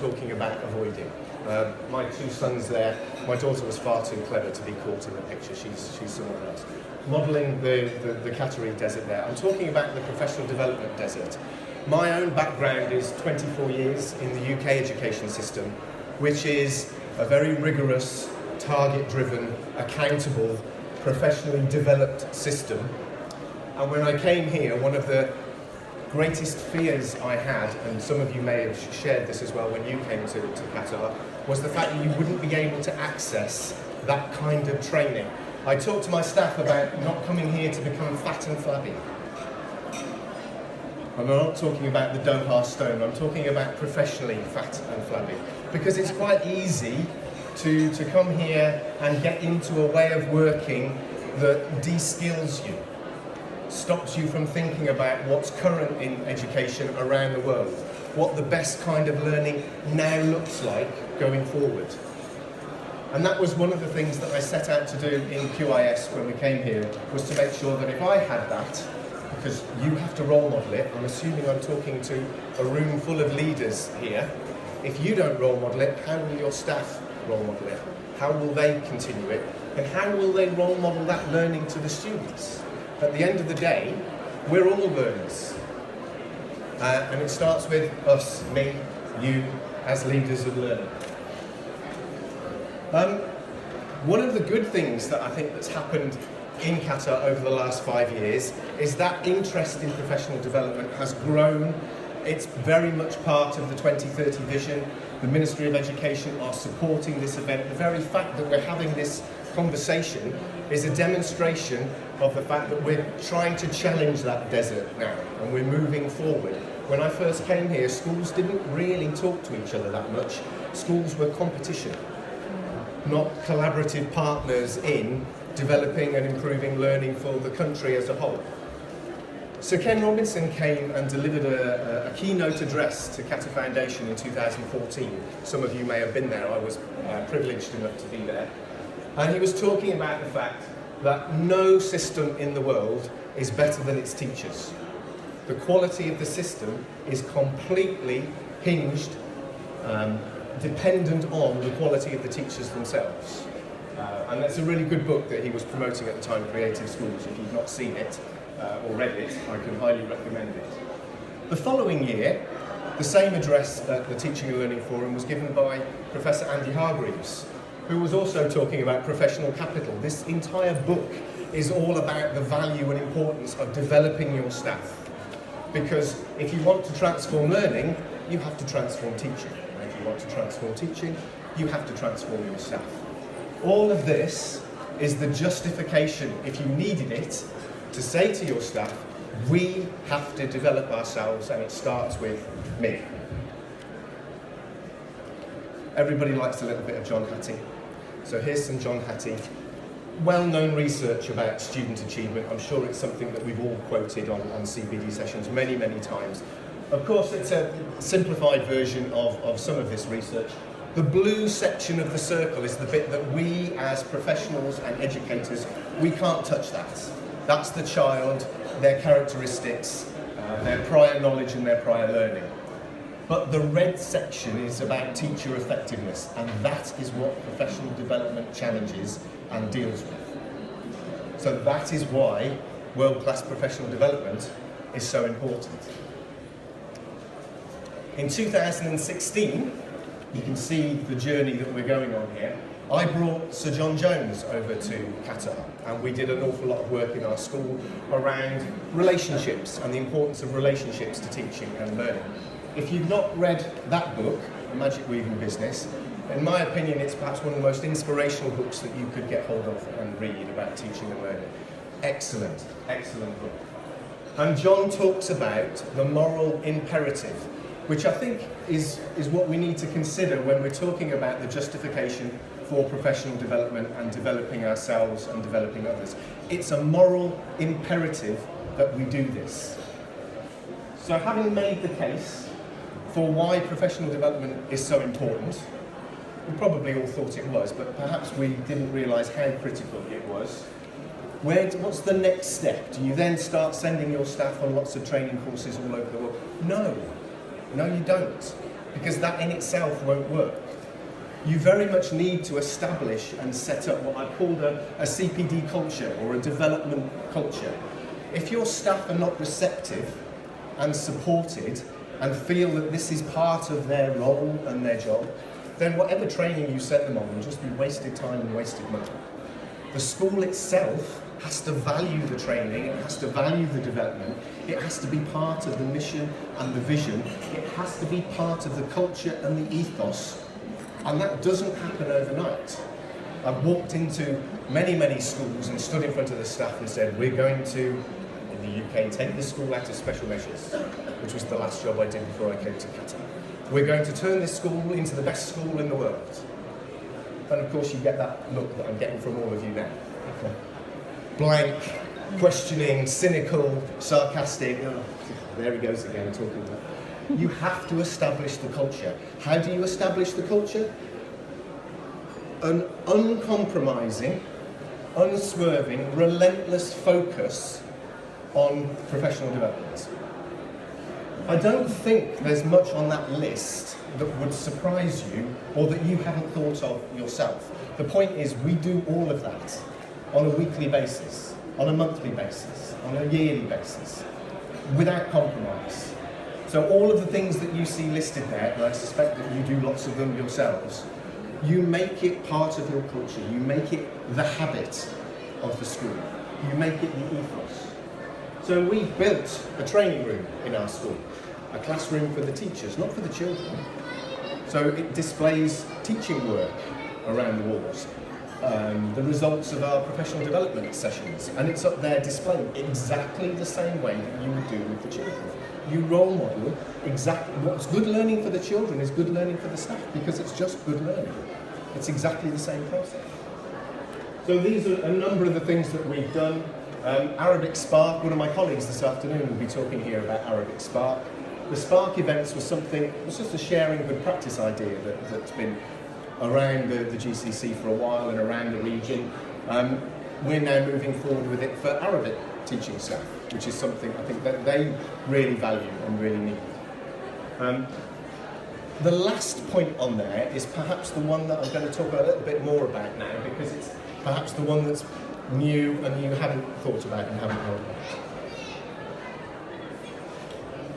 talking about avoiding. My two sons there, my daughter was far too clever to be caught in the picture, she's someone else. Modelling the Qatari desert there. I'm talking about the professional development desert. My own background is 24 years in the UK education system, which is a very rigorous, target-driven, accountable, professionally developed system. And when I came here, one of the greatest fears I had, and some of you may have shared this as well when you came to Qatar, was the fact that you wouldn't be able to access that kind of training. I talked to my staff about not coming here to become fat and flabby. I'm not talking about the Doha stone, I'm talking about professionally fat and flabby. Because it's quite easy to come here and get into a way of working that de-skills you, stops you from thinking about what's current in education around the world, what the best kind of learning now looks like going forward. And that was one of the things that I set out to do in QIS when we came here, was to make sure that if I had that, because you have to role model it, I'm assuming I'm talking to a room full of leaders here, if you don't role model it, how will your staff role model it? How will they continue it? And how will they role model that learning to the students? At the end of the day, we're all learners. And it starts with us, me, you, as leaders of learning. One of the good things that I think that's happened in Qatar over the last 5 years is that interest in professional development has grown. It's very much part of the 2030 vision. The Ministry of Education are supporting this event. The very fact that we're having this conversation is a demonstration of the fact that we're trying to challenge that desert now, and we're moving forward. When I first came here, schools didn't really talk to each other that much. Schools were competition, not collaborative partners in developing and improving learning for the country as a whole. So Ken Robinson came and delivered a keynote address to Qatar Foundation in 2014. Some of you may have been there, I was privileged enough to be there. And he was talking about the fact that no system in the world is better than its teachers. The quality of the system is completely hinged, dependent on the quality of the teachers themselves. And that's a really good book that he was promoting at the time, Creative Schools. If you've not seen it or read it, I can highly recommend it. The following year, the same address at the Teaching and Learning Forum was given by Professor Andy Hargreaves, who was also talking about professional capital. This entire book is all about the value and importance of developing your staff. Because if you want to transform learning, you have to transform teaching. And if you want to transform teaching, you have to transform your staff. All of this is the justification, if you needed it, to say to your staff, we have to develop ourselves, and it starts with me. Everybody likes a little bit of John Hattie. So here's some John Hattie. Well-known research about student achievement. I'm sure it's something that we've all quoted on CPD sessions many, many times. Of course, it's a simplified version of some of this research. The blue section of the circle is the bit that we as professionals and educators, we can't touch that. That's the child, their characteristics, their prior knowledge and their prior learning. But the red section is about teacher effectiveness, and that is what professional development challenges and deals with. So that is why world-class professional development is so important. In 2016, you can see the journey that we're going on here. I brought Sir John Jones over to Qatar, and we did an awful lot of work in our school around relationships and the importance of relationships to teaching and learning. If you've not read that book, The Magic Weaving Business, in my opinion, it's perhaps one of the most inspirational books that you could get hold of and read about teaching and learning. Excellent, excellent book. And John talks about the moral imperative, which I think is what we need to consider when we're talking about the justification for professional development and developing ourselves and developing others. It's a moral imperative that we do this. So having made the case for why professional development is so important, we probably all thought it was, but perhaps we didn't realise how critical it was. What's the next step? Do you then start sending your staff on lots of training courses all over the world? No, you don't. because that in itself won't work. You very much need to establish and set up what I called a CPD culture, or a development culture. If your staff are not receptive and supported and feel that this is part of their role and their job, then whatever training you send them on will just be wasted time and wasted money. The school itself has to value the training, it has to value the development, it has to be part of the mission and the vision, it has to be part of the culture and the ethos, and that doesn't happen overnight. I've walked into many schools and stood in front of the staff and said, we're going to, in the UK, take this school out of special measures, which was the last job I did before I came to Qatar. We're going to turn this school into the best school in the world. And of course you get that look that I'm getting from all of you now. Blank, questioning, cynical, sarcastic. Oh, there he goes again talking about. You have to establish the culture. How do you establish the culture? An uncompromising, unswerving, relentless focus on professional development. I don't think there's much on that list that would surprise you or that you haven't thought of yourself. The point is, we do all of that on a weekly basis, on a monthly basis, on a yearly basis, without compromise. So all of the things that you see listed there, and I suspect that you do lots of them yourselves, you make it part of your culture, you make it the habit of the school, you make it the ethos. So we built a training room in our school, a classroom for the teachers, not for the children. So it displays teaching work around the walls, the results of our professional development sessions, and it's up there displaying exactly the same way that you would do with the children. You role model exactly what's good learning for the children is good learning for the staff, because it's just good learning. It's exactly the same process. So these are a number of the things that we've done. Arabic Spark, one of my colleagues this afternoon will be talking here about Arabic Spark. The Spark events was something, it was just a sharing good practice idea that's been around the GCC for a while and around the region. We're now moving forward with it for Arabic teaching staff, which is something I think that they really value and really need. The last point on there is perhaps the one that I'm going to talk a little bit more about now, because it's perhaps the one that's new and you haven't thought about and haven't heard about.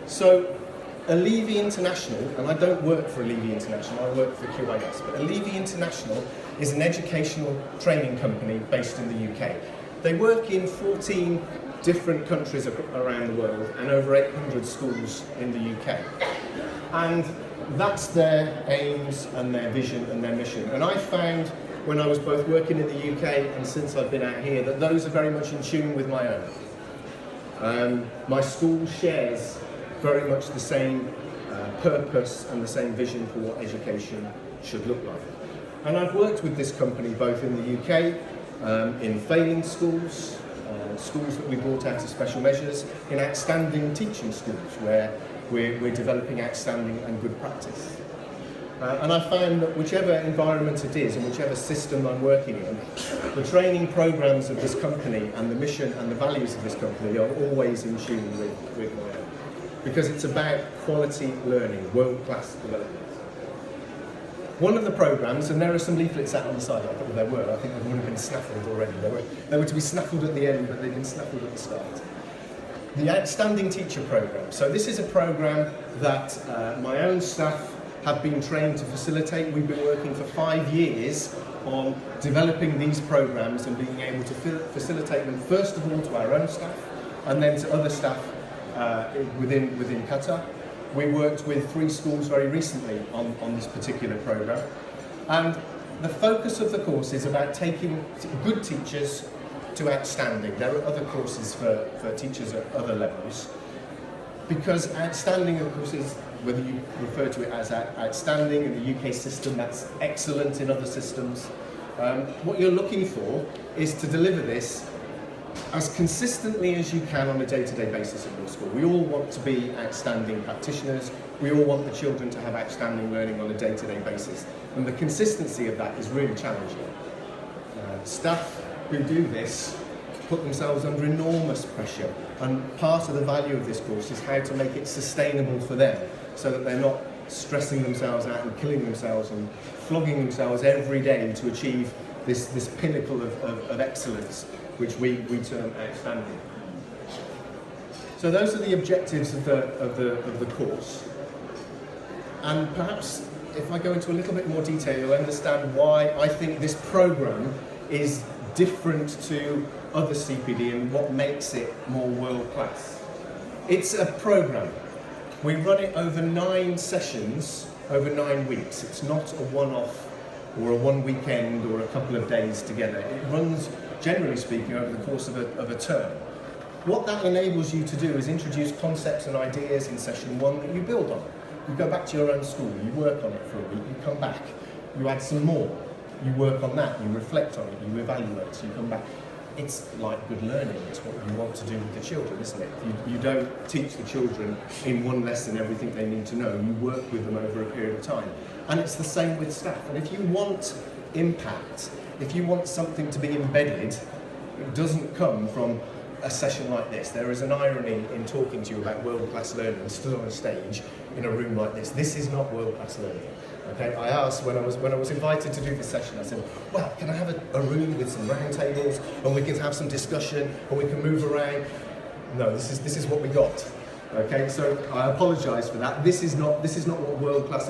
So, Alevi International, and I don't work for Alevi International, I work for QIS, but Alevi International is an educational training company based in the UK. They work in 14 different countries around the world and over 800 schools in the UK. And that's their aims and their vision and their mission. And I found when I was both working in the UK and since I've been out here that those are very much in tune with my own. My school shares very much the same purpose and the same vision for what education should look like. And I've worked with this company both in the UK, in failing schools, schools that we brought out of special measures, in outstanding teaching schools where we're developing outstanding and good practice. And I found that whichever environment it is and whichever system I'm working in, the training programs of this company and the mission and the values of this company are always in tune with my own. Because it's about quality learning, world-class development. One of the programs, and there are some leaflets out on the side, I thought there were, I think they would have been snaffled already. They were to be snaffled at the end, but they've been snaffled at the start. The Outstanding Teacher Program. So this is a program that my own staff have been trained to facilitate. We've been working for 5 years on developing these programs and being able to facilitate them first of all to our own staff and then to other staff within Qatar. We worked with 3 schools very recently on this particular program, and the focus of the course is about taking good teachers to outstanding. There are other courses for teachers at other levels, because outstanding, of course, is, whether you refer to it as outstanding in the UK system, that's excellent in other systems. What you're looking for is to deliver this as consistently as you can on a day-to-day basis in your school. We all want to be outstanding practitioners. We all want the children to have outstanding learning on a day-to-day basis. And the consistency of that is really challenging. Staff who do this put themselves under enormous pressure. And part of the value of this course is how to make it sustainable for them, so that they're not stressing themselves out and killing themselves and flogging themselves every day to achieve this pinnacle of excellence, which we term outstanding. So those are the objectives of the course. And perhaps if I go into a little bit more detail, you'll understand why I think this programme is different to other CPD and what makes it more world class. It's a programme. We run it over 9 sessions, over 9 weeks. It's not a one-off or a one weekend or a couple of days together. It runs, generally speaking, over the course of a term. What that enables you to do is introduce concepts and ideas in session 1 that you build on. You go back to your own school, you work on it for a week, you come back, you add some more, you work on that, you reflect on it, you evaluate, so you come back. It's like good learning, it's what you want to do with the children, isn't it? You don't teach the children in one lesson everything they need to know, you work with them over a period of time. And it's the same with staff. And if you want impact, if you want something to be embedded, it doesn't come from a session like this. There is an irony in talking to you about world-class learning stood on a stage in a room like this. This is not world-class learning. Okay, I asked when I was invited to do this session, I said, well, can I have a room with some round tables and we can have some discussion and we can move around? No, this is what we got. Okay, so I apologise for that. This is not what world-class